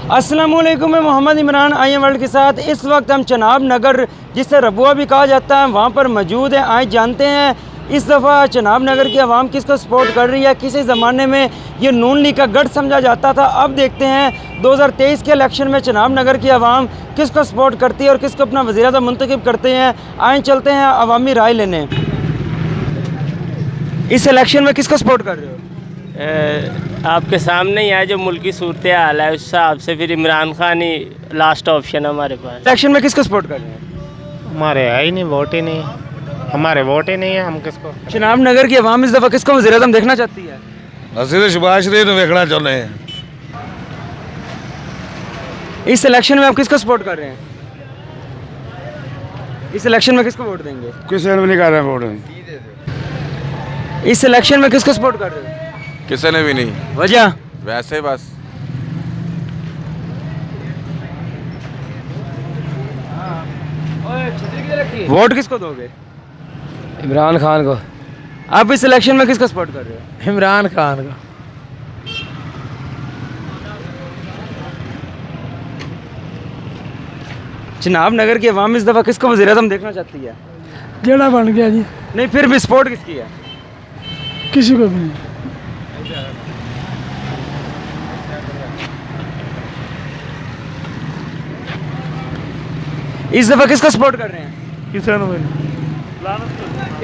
अस्सलामुअलैकुम, मैं मोहम्मद इमरान आई वर्ल्ड के साथ। इस वक्त हम चनाब नगर, जिसे रबुआ भी कहा जाता है, वहाँ पर मौजूद हैं। आए जानते हैं इस दफ़ा चनाब नगर की आवाम किसको सपोर्ट कर रही है। किसी ज़माने में ये नून लीग का गढ़ समझा जाता था, अब देखते हैं 2023 के इलेक्शन में चनाब नगर की आवाम किसको सपोर्ट करती है और किसको अपना वज़ीर-ए-आज़म मुंतखब करते हैं। आए चलते हैं अवामी राय लेने। इस इलेक्शन में किसको सपोर्ट कर रहे हो? आपके सामने ही है जो मुल्की सूरत हाल है, उस हिसाब से फिर इमरान खान ही लास्ट ऑप्शन है हमारे पास। इलेक्शन में किसको सपोर्ट कर रहे हैं? हमारे है ही नहीं, वोट ही नहीं, हमारे वोट ही नहीं है, हम किसको। चनाब नगर की आवाम इस दफ़ा किसको वज़ीर-ए-आज़म देखना चाहती है? ਅਸੀਂ ਸ਼ਬਾਸ਼ ਸ਼ਰੀਫ ਨੂੰ ਵੇਖਣਾ ਚਾਹੁੰਦੇ ਹਾਂ। इस इलेक्शन में आप किसको सपोर्ट कर रहे हैं? इस इलेक्शन में किसको वोट देंगे? ਕਿਸੇ ਨੂੰ ਵੀ ਨਹੀਂ ਕਰ ਰਿਹਾ ਵੋਟ। इस इलेक्शन में किसको सपोर्ट कर रहे हो? ਕਿਸੇ ਨੇ ਵੀ ਨਹੀਂ, वजह? ਵੈਸੇ ਬਸ। वोट किसको दोगे? इमरान खान को। आप इस इलेक्शन में किसको सपोर्ट कर रहे हो? इमरान खान को। चनाब नगर की आवाम इस दफ़ा किसको वज़ीर-ए-आज़म देखना चाहती है? जेड़ा बन गया जी, नहीं, फिर भी सपोर्ट किसकी है? किसी को भी नहीं। इस दफ़ा किसको सपोर्ट कर रहे हैं? किसी को भी नहीं।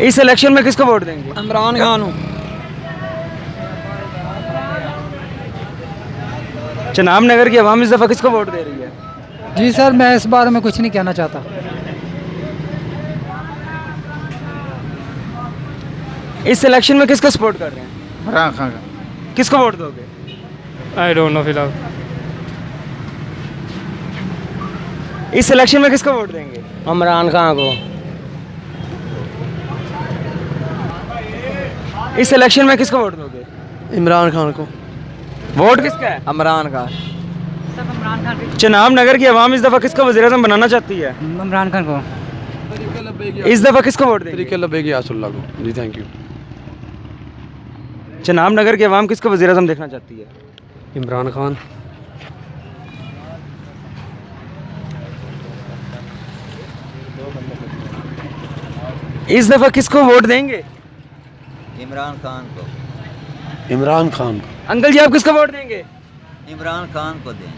इस इलेक्शन में किसको वोट देंगे? इमरान खान हूँ। चनाब नगर की आवाम इस दफ़ा किसको वोट दे रही है? जी सर, मैं इस बारे में कुछ नहीं कहना चाहता। इस इलेक्शन में किसको सपोर्ट कर रहे हैं? इमरान खान का। किसको वोट दोगे? आई डोंट नो फिलहाल। इस इलेक्शन में किसको वोट देंगे? इमरान खान को। इस इलेक्शन में किसको वोट दोगे? इमरान खान को। वोट किसका है? इमरान खान। चनाब नगर की आवाम इस दफ़ा किसको वज़ीर-ए-आज़म बनाना चाहती है? इमरान खान को। इस दफ़ा किसको वोट देंगे? ਲੱਭੇਗੀ ਆਸੁल्ला को। जी थैंक यू। चनाब नगर की आवाम किसको वज़ीर-ए-आज़म देखना चाहती है? इमरान खान। इस दफ़ा किसको वोट देंगे? इमरान खान को। इमरान खान। अंकल जी, आप किसको वोट देंगे? इमरान खान को दें।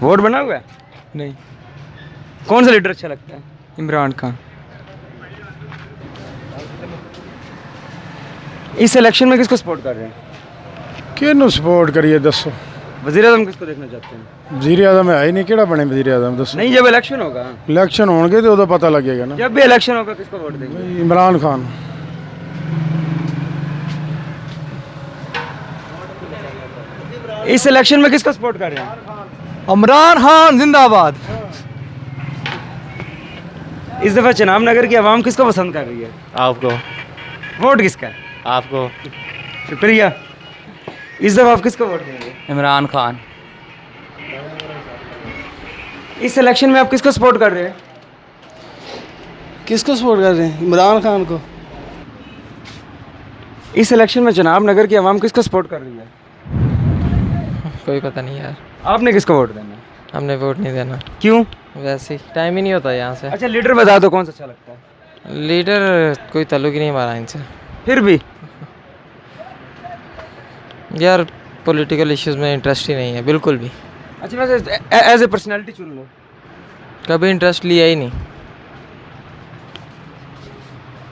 वोट बना हुआ है? नहीं, कौन सा लीडर अच्छा लगता है? इमरान खान। इस इलेक्शन में किसको सपोर्ट कर रहे हैं? ਕਿਹਨੂੰ ਸਪੋਰਟ ਕਰੀਏ ਦੱਸੋ। वज़ीर-ए-आज़म किसको देखना चाहते हैं? ਵਜ਼ੀਰ ਆਜ਼ਮ ਹੈ ਹੀ ਨਹੀਂ, ਕਿਹੜਾ ਬਣੇ ਵਜ਼ੀਰ ਆਜ਼ਮ ਦੱਸੋ। नहीं, जब इलेक्शन होगा, ਇਲੈਕਸ਼ਨ ਹੋਣਗੇ ਤੇ ਉਦੋਂ ਪਤਾ ਲੱਗੇਗਾ ਨਾ। जब भी इलेक्शन होगा किसको वोट देंगे? इमरान खान। इस इलेक्शन में किसको सपोर्ट कर रहे हैं? इमरान खान जिंदाबाद। इस दफ़ा चनाब नगर की आवाम किसको पसंद कर रही है? आपको। वोट किसका है? आपको। शुक्रिया। इस दफ़ा आप किसको वोट देंगे? इमरान खान। इस इलेक्शन में आप किसको सपोर्ट कर रहे हैं? किसको सपोर्ट कर रहे हैं? इमरान खान को। इस इलेक्शन में चनाब नगर की आवाम किसको सपोर्ट कर रही है? कोई पता नहीं यार, आपने किसको वोट देना है? हमने वोट नहीं देना, क्यों? वैसे ही टाइम ही नहीं होता यहाँ से। अच्छा, लीडर बता दो कौन सा अच्छा लगता है? लीडर कोई ताल्लुक ही नहीं हमारा इनसे फिर भी यार, पॉलिटिकल इश्यूज़ में इंटरेस्ट ही नहीं है बिल्कुल भी। अच्छा, वैसे एज ए पर्सनैलिटी चुन लो। कभी इंटरेस्ट लिया ही नहीं।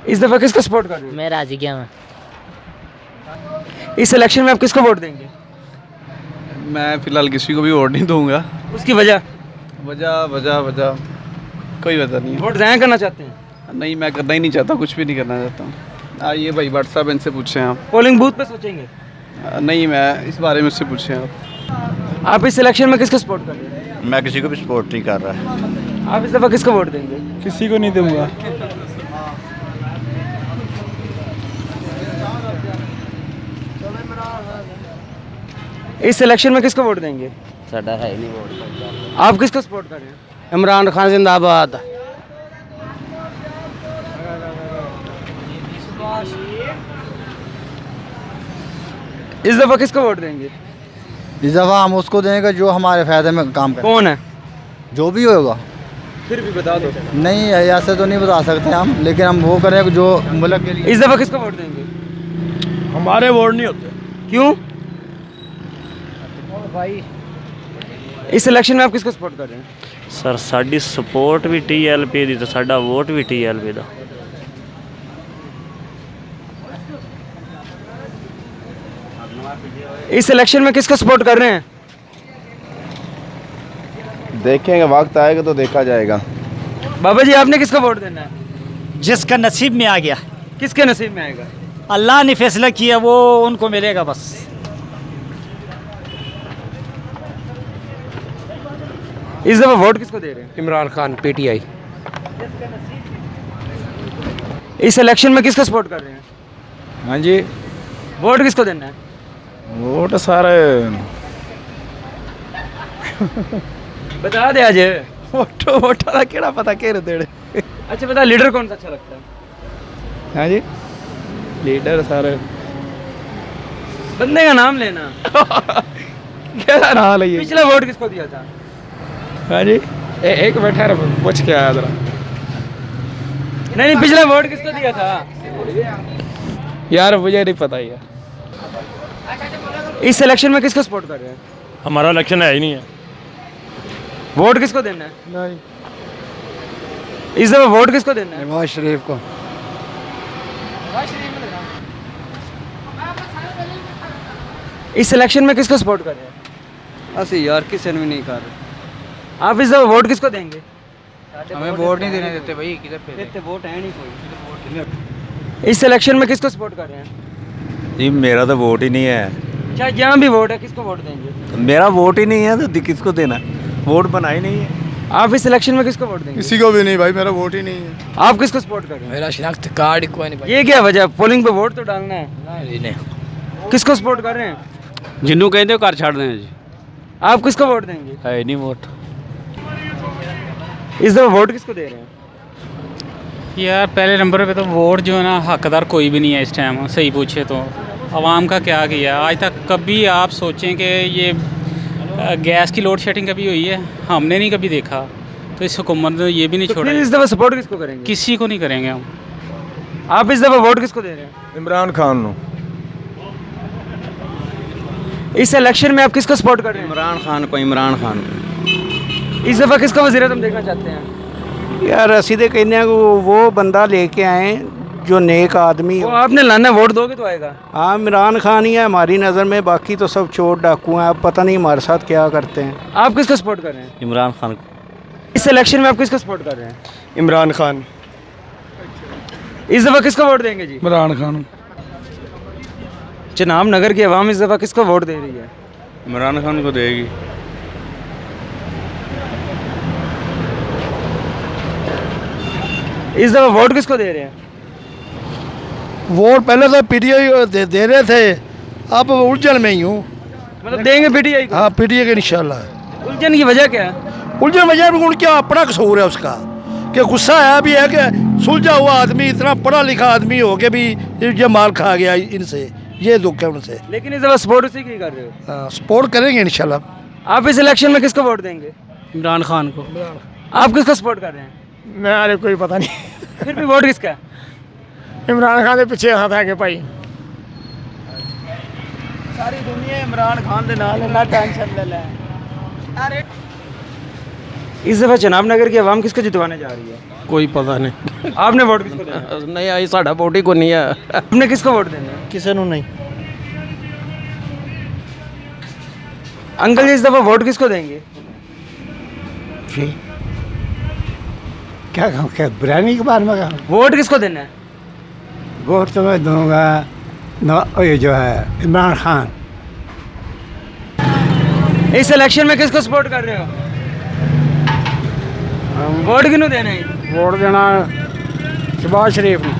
इस दफ़ा किसको सपोर्ट कर रहे हो? मैं राजी गया हूँ। इस इलेक्शन में आप किसको वोट देंगे? मैं फ़िलहाल किसी को भी वोट नहीं दूंगा। उसकी वजह? वजह वजह वजह कोई वजह नहीं है। वोट ज़ाया करना चाहते हैं? नहीं, मैं करना ही नहीं चाहता, कुछ भी नहीं करना चाहता हूँ। आइए भाई भट्ट साहब, इनसे पूछें आप। पोलिंग बूथ पे सोचेंगे? नहीं, मैं इस बारे में उससे पूछें आप। आप इस इलेक्शन में किसको सपोर्ट कर रहे हैं? मैं किसी को भी सपोर्ट नहीं कर रहा। आप इस दफ़ा किसको वोट देंगे? किसी को नहीं दूंगा। इस इलेक्शन में किसको वोट देंगे? साडा है ही नहीं वोट। आप किसको सपोर्ट कर रहे हैं? इमरान खान जिंदाबाद। इस दफ़ा किसको वोट देंगे? इस दफ़ा हम उसको देंगे जो हमारे फ़ायदे में काम करे, कौन है? जो भी होगा। फिर भी बता दो। नहीं ऐसे तो नहीं बता सकते हम, लेकिन हम वो करें जो मुल्क के लिए। इस दफ़ा किसको वोट देंगे? हमारे वोट नहीं होते। क्यों? इस इलेक्शन में आप किसको सपोर्ट कर रहे हैं? सर साड़ी सपोर्ट भी TLP दी तो साडा वोट भी TLP दा। इस इलेक्शन में किसको सपोर्ट कर रहे हैं? देखेंगे, वक्त आएगा तो देखा जाएगा। बाबा जी आपने किसको वोट देना है? जिसका नसीब में आ गया, किसके नसीब में आएगा? अल्लाह ने फैसला किया वो उनको मिलेगा बस। इस दफ़ा वोट किसको दे रहे हैं? इमरान खान PTI। इस इलेक्शन में किसको सपोर्ट कर रहे हैं? हाँ जी, वोट किसको देना है? वोट सारे बता दे आज। वोटा का केड़ा पता केरे तेरे। अच्छा बता, लीडर कौन सा अच्छा लगता है? हाँ जी, लीडर सारे बंदे का नाम लेना। क्या नाम है? पिछला वोट किसको दिया था? हाँ जी, एक बैठा रहा, पूछ के आया जरा। नहीं पिछला वोट किसको दिया था? यार मुझे नहीं पता यार। इस इलेक्शन में किसको सपोर्ट कर रहे हैं? हमारा इलेक्शन है ही नहीं है। वोट किसको देना है? नहीं, इस दफा वोट किसको देना है? नवाज शरीफ को। इस इलेक्शन में किसको सपोर्ट कर रहे हैं? ਅਸੀਂ यार किसी ने भी नहीं कर आप इस दफा वोट किसको देंगे? हमें वोट नहीं देने देते भाई, किधर पे इतने वोट है नहीं कोई। इस इलेक्शन में किसको सपोर्ट कर रहे हैं? जी मेरा तो वोट ही नहीं है। अच्छा यहाँ भी वोट है, किसको वोट देंगे? मेरा वोट ही नहीं है तो किसको देना है? वोट बना ही नहीं है। आप इस इलेक्शन में किसको वोट देंगे? किसी को भी नहीं भाई, मेरा वोट ही नहीं है। आप किसको सपोर्ट कर रहे हैं? मेरा शिनाख्त कार्ड कोई नहीं ये क्या वजह? पोलिंग पे वोट तो डालना है। नहीं। किसको सपोर्ट कर रहे हैं? जिन्नू कहते हो घर छाड़ दें जी। आप किसको वोट देंगे? है नहीं वोट। इस दफा वोट किसको दे रहे हैं? यार पहले नंबर पे तो वोट जो है ना, हकदार कोई भी नहीं है इस टाइम। सही पूछे तो आवाम का क्या किया आज तक? कभी आप सोचें कि ये गैस की लोड शेडिंग कभी हुई है? हमने नहीं कभी देखा। तो इस हुकूमत ने ये भी नहीं तो छोड़ा। फिर इस दफा सपोर्ट किसको करेंगे? किसी को नहीं करेंगे हम। आप इस दफा वोट किसको दे रहे हैं? इमरान खान नो। इस इलेक्शन में आप किसको सपोर्ट कर रहे हैं? इमरान खान को। इमरान खान इस दफा किसको वज़ीर-ए-आज़म देखना चाहते हैं? यार असी तो कहने हैं कि वो बंदा लेके आए जो नेक आदमी वो आपने लाना, वोट दोगे तो आएगा। हाँ, इमरान खान ही है हमारी नज़र में, बाकी तो सब चोर डाकू हैं। अब पता नहीं हमारे साथ क्या करते हैं। आप किसको सपोर्ट कर रहे हैं? इमरान खान को। इस इलेक्शन में आप किसको सपोर्ट कर रहे हैं? इमरान खान। इस दफा किसको वोट देंगे जी? इमरान खान। चनाब नगर की आवाम इस दफा किसको वोट दे रही है? इमरान खान को देगी। इस दफा वोट किसको दे रहे हैं? वोट पहले तो PTI दे रहे थे, अब उलझन में ही हूँ। मतलब देंगे PTI को? हाँ, PTI के इंशाल्लाह। उलझन की वजह क्या है? उलझन वजह में उनका अपना कसूर है उसका, कि गुस्सा है भी है कि सुलझा हुआ आदमी, इतना पढ़ा लिखा आदमी हो के भी ये मार खा गया इनसे, ये दुख है उनसे। लेकिन इस दफा सपोर्ट उसी की कर रहे हो। हाँ, सपोर्ट करेंगे इंशाल्लाह। आप इस इलेक्शन में किसको वोट देंगे? इमरान खान को। आप किसको सपोर्ट कर रहे हैं? मेरे कोई पता नहीं। फिर भी वोट किसका? इमरान खान के पीछे हाथ है कि भाई सारी दुनिया इमरान खान के नाल ना टेंशन ले ले। इस दफा चनाब नगर की आवाम किसको जितवाने जा रही है? कोई पता नहीं। आपने वोट किसको देना है? नहीं आई साढ़ा वोट ही को नहीं है। आपने किसको वोट देना है? किसी को नहीं। अंकल जी इस दफा वोट किसको देंगे? क्या कहूँ, क्या बिरयानी के बारे में कहूँ? वोट किसको देना है? वोट तो मैं दूंगा ये जो है इमरान खान। इस इलेक्शन में किसको सपोर्ट कर रहे हो? वोट किन्हों देना है? वोट देना शहबाज शरीफ ने।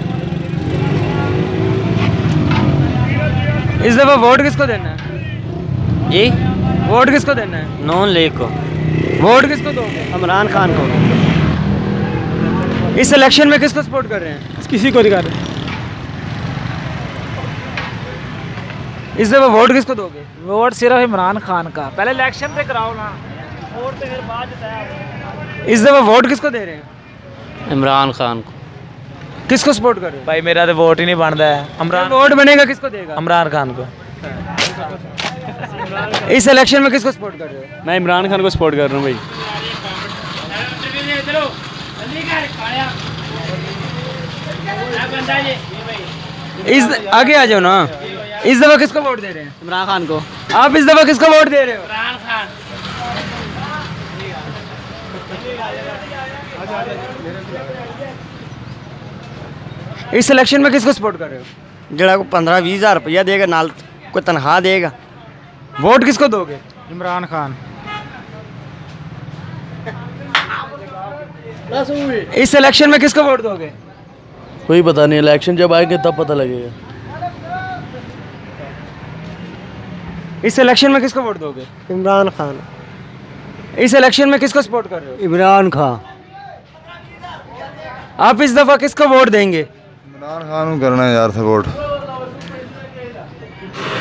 इस दफा वोट किसको देना है? जी वोट किसको देना है? नॉन लेक को। वोट किसको दोगे? इमरान खान को। इस इलेक्शन में किसको सपोर्ट कर रहे हैं? किसी को नहीं कर रहे। इस दफ़ा वोट किसको दोगे? वोट सिर्फ इमरान खान का, पहले इलेक्शन पे कराओ ना, वोट तो फिर बाद इस दफ़ा वोट किसको दे रहे हैं? इमरान खान को। किसको सपोर्ट कर रहे हो? भाई मेरा तो वोट ही नहीं बनता है। वोट बनेगा किसको देगा? इमरान खान को। इस इलेक्शन में किसको सपोर्ट कर रहे हो? मैं इमरान खान को सपोर्ट कर रहा हूँ भाई। इस आगे आ जाओ ना। इस दफ़ा किसको वोट दे रहे हैं? इमरान खान को। आप इस दफ़ा किसको वोट दे रहे हो? इमरान खान। इस इलेक्शन में किसको सपोर्ट कर रहे हो? जड़ा को 15-20 हज़ार रुपया देगा, नाल कोई तनख्वाह देगा। वोट किसको दोगे? इमरान खान। इस इलेक्शन में किसको वोट दोगे? कोई पता नहीं, इलेक्शन जब आएंगे तब पता लगेगा। इस इलेक्शन में किसको वोट दोगे? इमरान खान। इस इलेक्शन में किसको सपोर्ट कर रहे हो? इमरान खान। आप इस दफ़ा किसको वोट देंगे? इमरान खान को करना है यार सपोर्ट।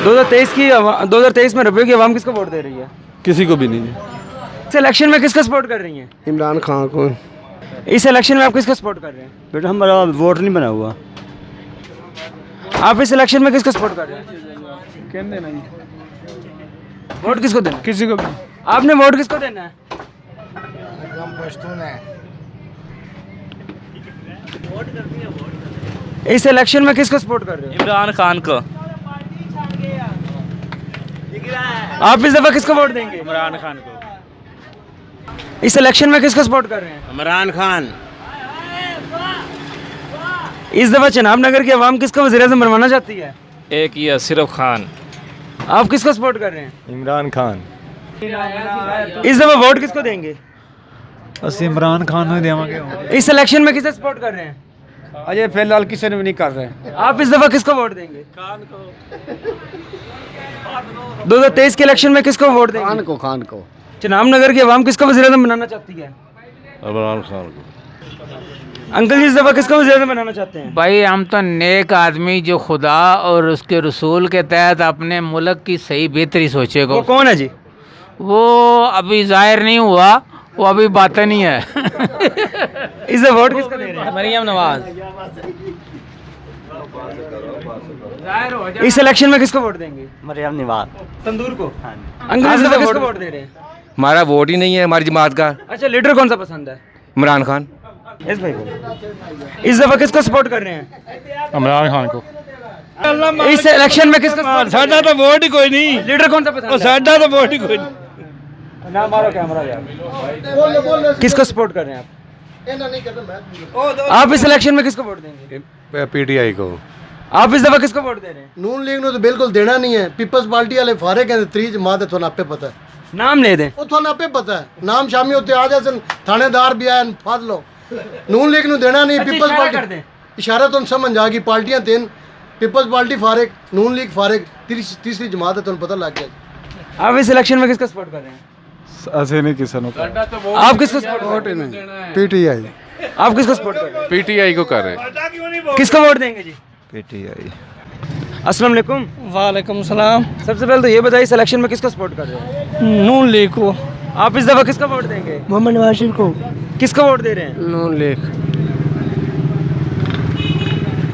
2023 में रुपये की आवाम किसको वोट दे रही है? किसी को भी नहीं। इस इलेक्शन में किसको सपोर्ट कर रही हैं? इमरान खान को। इस इलेक्शन में आप किसको सपोर्ट कर रहे हैं? बेटा हमारा वोट नहीं बना हुआ। आप इस इलेक्शन में किसको सपोर्ट कर रहे हैं? वोट किसको देना? किसी को भी। आपने वोट किसको देना है? इस इलेक्शन में किसको सपोर्ट कर रहे हो? इमरान खान को। आप इस दफा किसको वोट देंगे? इमरान खान को। इस इलेक्शन में किसको सपोर्ट कर रहे हैं? इमरान खान। इस दफा चनाब नगर की आवाम किसको वज़ीर-ए-आज़म बनवाना चाहती है? एक ही है, सिर्फ खान। आप किसको सपोर्ट कर रहे हैं? इमरान खान। इस दफा वोट किसको देंगे? ਅਸੀਂ इमरान खान ਨੂੰ ਦੇਵਾਂਗੇ। इस इलेक्शन में किसे सपोर्ट कर रहे हैं? अजय फिलहाल किसी ने भी नहीं कर रहे। आप इस दफा किसको वोट देंगे? 2023 के इलेक्शन में किसको वोट देंगे? खान को। चनाब नगर की आवाम किसको वज़ीर-ए-आज़म बनाना चाहती है? इमरान खान को। अंकल जी इस दफा किसको वज़ीर-ए-आज़म बनाना चाहते हैं? भाई हम तो नेक आदमी जो खुदा और उसके रसूल के तहत अपने मुल्क की सही बेहतरी सोचेगा। वो कौन है जी? वो अभी जाहिर नहीं हुआ, वो अभी बातें नहीं है। इस दफा वोट किसको दे रहे हैं? मरियम नवाज। इस इलेक्शन में किसको वोट देंगे? मरियम नवाज। तंदूर को। अंकल इस दफा किसको वोट दे रहे हैं? हमारा वोट ही नहीं है हमारी जमात का। अच्छा लीडर कौन सा पसंद है? इमरान खान। यस भाई को। इस दफा किसको सपोर्ट कर रहे हैं? इमरान खान को। इस इलेक्शन में किसको साडा तो वोट ही कोई नहीं। लीडर कौन सा पसंद है? साडा तो वोट ही कोई नहीं। ना मारो कैमरा यार। किसको सपोर्ट कर रहे हैं आप इस इलेक्शन में किसको वोट देंगे? पीटीआई को। आप इस दफा किसको वोट दे रहे हैं? नून लीग ने तो बिल्कुल देना नहीं है। पीपल्स पार्टी वाले फारे कहते 3 जमात है, तो आपे पता है। नाम ले दें। वो तो आपे पता है। नाम शामी होते आ जाए थानेदार भी आए फाद लो। नून लीग ने देना नहीं। पीपल्स कर पार्टी दें। इशारा तो समझ आ गई। पार्टियां 3, पीपल्स पार्टी फारेक, नून लीग फारेक, तीसरी जमात है, तो पता लग गया। आप इस इलेक्शन में किसको सपोर्ट कर रहे हैं? ऐसे नहीं किसी ने। आप किसको सपोर्ट कर रहे हैं? पीटीआई। आप किसको सपोर्ट कर रहे हैं? पीटीआई को कर रहे। किसको वोट देंगे जी? पीटीआई। अस्सलाम वालेकुम। वालेकुम सलाम। सबसे पहले तो ये बताइए इस इलेक्शन में किसको सपोर्ट कर रहे हैं? नून लीग को। आप इस दफा किसको वोट देंगे? मोहम्मद नवाज शरीफ को। किसको वोट दे रहे हैं? नून लीग।